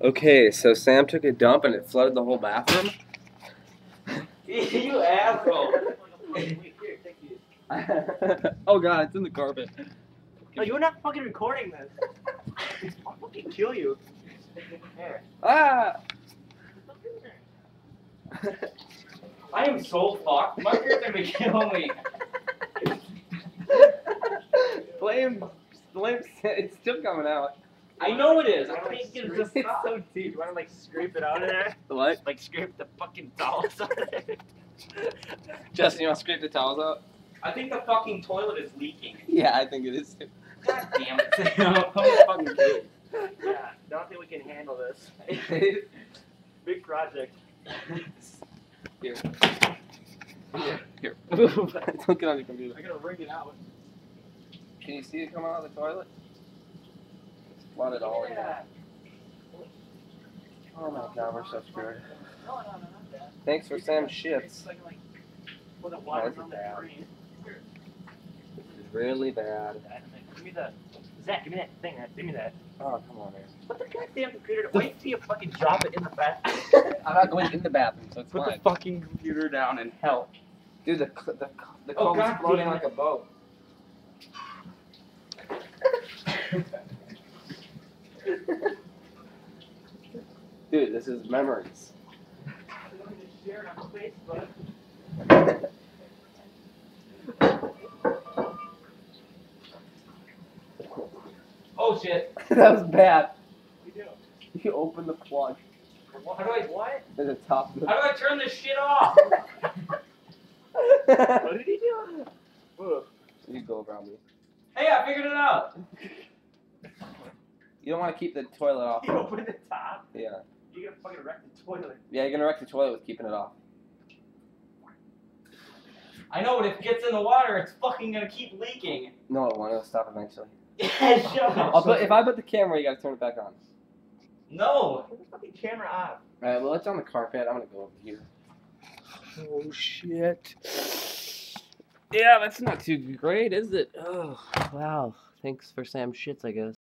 Okay, so Sam took a dump and it flooded the whole bathroom. You asshole. Oh god, it's in the carpet. No, you're not fucking recording this. I'll fucking kill you. There. Ah! I am so fucked. My parents are gonna kill me. Blame, it's still coming out. I know it is. I think it's just It's so Do deep. you want to like scrape it out of there? What? Like scrape the fucking towels out of there? Justin, you want to scrape the towels out? I think the fucking toilet is leaking. Yeah, I think it is too. God damn it, Sam. How fucking good. Yeah, don't think we can handle this. Big project. Here. Here. Don't get on your computer. I gotta rig it out. Can you see it coming out of the toilet? It's flooded all in there. Oh my god, we're so screwed. No, not that. Thanks for Sam's shits. Put the water That's on the bad. screen. It's really bad. Give me the Zach. Give me that thing. Give me that. Oh, come on, man. Put the goddamn computer. Wait till you fucking drop it in the bathroom. I'm not going in the bathroom, so it's Put fine. the fucking computer down and help. Dude, the Oh, comb's God floating damn it. like a boat. Dude, this is memories. Share it on Facebook. Oh shit. That was bad. You do. You open the plug. How do I? What? At the top of the... How do I turn this shit off? What did he do? Ugh. You go around me. Hey, I figured it out. You don't want to keep the toilet off. You open the top. Yeah. You're gonna fucking wreck the toilet. Yeah, you're gonna wreck the toilet with keeping it off. I know, but if it gets in the water, it's fucking gonna keep leaking. No, it won't. It'll stop eventually. Yeah, shut up. If I put the camera, you gotta turn it back on. No. Put the fucking camera off. Alright, well, it's on the carpet. I'm gonna go over here. Oh, shit. Yeah, that's not too great, is it? Oh, wow. Thanks for Sam's shits, I guess.